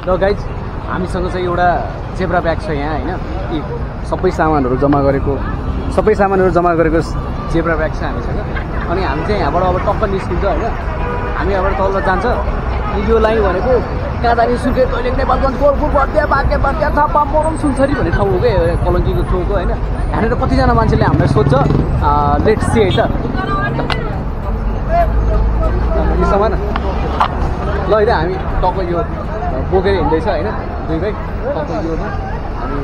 र गाइज हामीसँग चाहिँ एउटा जेब्रा ब्याग छ यहाँ हैन यी सबै सामानहरू जम्मा गरेको जेब्रा ब्याग छ हामीसँग अनि हामी चाहिँ यहाँबाट अब टक्क निस्किन्छ हैन हामी यहाँबाट तल जान्छ यो लाइन भनेको काँदानी सुके तैलेक नेपालगञ्ज गोलपुर बर्दिया बाँके बर्दिया थापा मोरम सुनसरी भन्ने ठाउँ हो के कलङ्कीको छेउको हैन यहाँनिर कतिजना मान्छेले हामीलाई सोध्छ लेट्स सी है त यो सामान ल होइन हामी टक्क यो बोकेर हिँड्दैछ होइन दुई भाइ टक्क योमा अनि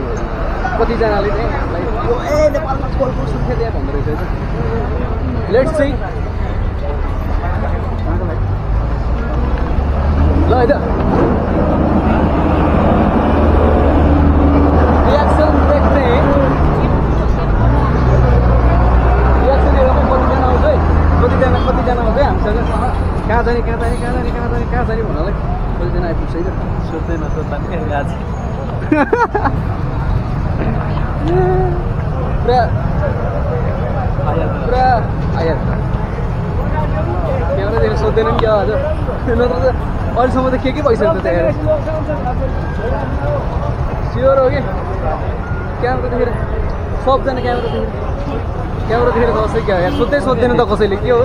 कतिजनाले चाहिँ हामीलाई यो नेपालमा गोलपुर सुनसरी त्यहाँ भन्दो रहेछ लेट्स सी ल है त रियाक्सन देख्ने रियाक्सन हेर्नु कतिजना आउँछ है कतिजना आउँछ है हामीसँग कहाँ जाने भन्नालाई कतिजना आइपुग्छ है त सोध्दैन सोध्दा पुरा आयो क्यामेरादेखि सोध्दैन नि क्या हजुर नत्र त अहिलेसम्म त के भइसक्यो त यहाँ स्योर हो कि क्यामेरा देखेर सबजना क्यामेरा देखेर कसै क्या यहाँ सोध्दैन त कसैले के हो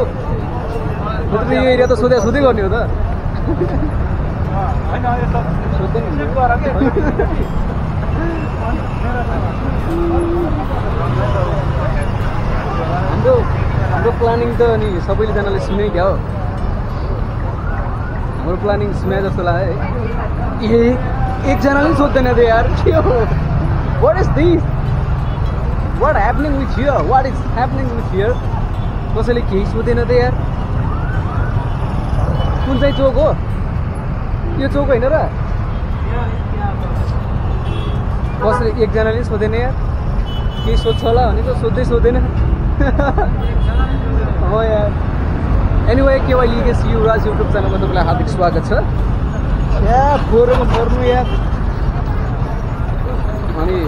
मतलब यो एरिया त सोधै गर्ने हो त हाम्रो प्लानिङ त अनि सबैजनाले सुने क्या हो हाम्रो प्लानिङ सुने जस्तो लाग्यो है एकजनाले सोध्दैन त यार के हो what is this what happening with here कसैले केही सोधेन त यार कुन चाहिँ चोक हो यो चोक होइन र कसैले एकजनाले सोधेन यार केही सोध्छ होला भने त सोध्दैन हो यार anyway KY legacy Yuvraj YouTube च्यानलमा तपाईँलाई हार्दिक स्वागत छ या फोरमा पर्नु यार अनि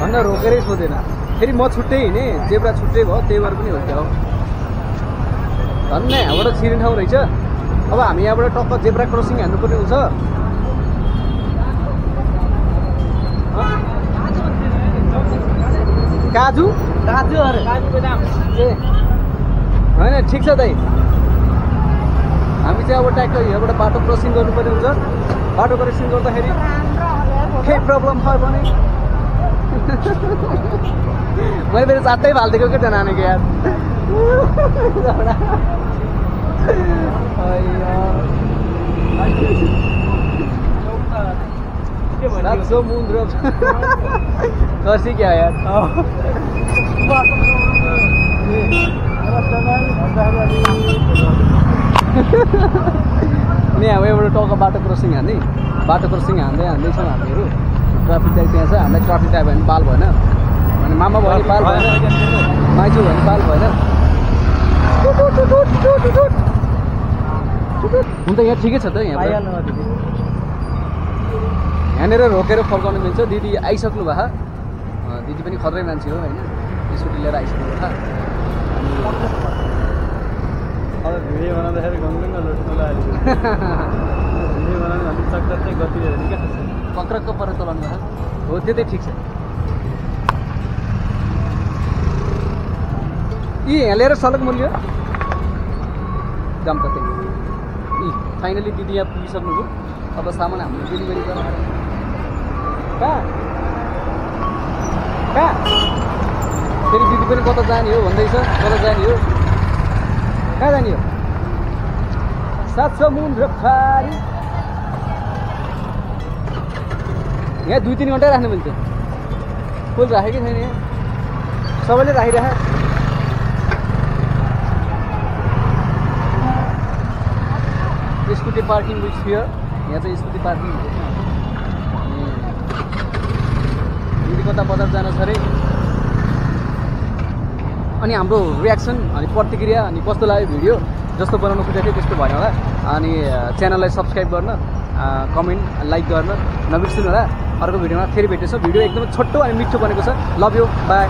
भन्न रोकेरै सोधेन फेरि म छुट्टै हिँडेँ जेब्रा छुट्टै भयो त्यही भएर पनि हो क्या हो धन्न यहाँबाट छिर्ने ठाउँ रहेछ अब हामी यहाँबाट टक्क जेब्रा क्रसिङ हान्नुपर्ने हुन्छ काजु अरे ए होइन ठिक छ दाइ हामी चाहिँ अब ट्याक्क यहाँबाट बाटो क्रसिङ गर्नुपर्ने हुन्छ बाटो क्रसिङ गर्दाखेरि केही प्रब्लम भयो भने मैले फेरि साथै फालिदिएको क्या त्यहाँ नानीको यार समुद्र कर्सी क्या यार नि अब एउटा टक्क बाटो क्रसिङ हान्दै छौँ हामीहरू ट्राफिक लाइट त्यहाँ छ हामीलाई ट्राफिक लाइट भयो भने बाल भएन अनि मामा भयो भने बाल भएन माइजू भयो भने बाल भएन हुन त यहाँ ठिकै छ त यहाँ यहाँनिर रोकेर फर्काउनु मिल्छ दिदी आइसक्नु भयो दिदी पनि खत्रै मान्छे हो होइन स्कुटी लिएर आइसक्नु भयो अब भिडियो बनाउँदाखेरि गङ्गङ्ग लट्नु लाग्यो भिडियो बनाउनु भने चक्कर चाहिँ गति हेर्ने क्या पक्रक्क पर चलाउनु भयो हो त्यो चाहिँ ठिक छ यी यहाँ लिएर सडक मूल्य जाम कतै फाइनली दिदी यहाँ पुगिसक्नुभयो अब सामान हामीले डेलिभरी गर्नु कहाँ फेरि दिदी पनि कता जाने हो भन्दैछ कता जाने हो कहाँ जाने हो सात समुद्र पारी यहाँ 2-3 घन्टा राख्नु मिल्छ फुल राखेकै छैन यहाँ सबैले राखिराख स्कुटी पार्किङ विथ हियर यहाँ चाहिँ स्कुटी पार्किङ हुन्छ दिदी कता बजार जान छ अरे अनि हाम्रो रियाक्सन अनि प्रतिक्रिया अनि कस्तो लाग्यो भिडियो जस्तो बनाउनु खोजेको थियो त्यस्तो भयो होला अनि च्यानललाई सब्सक्राइब गर्न कमेन्ट लाइक गर्न नबिर्सिनु होला अर्को भिडियोमा फेरि भेट्नेछौँ भिडियो एकदमै छोटो अनि मिठो बनेको छ लभ यु बाई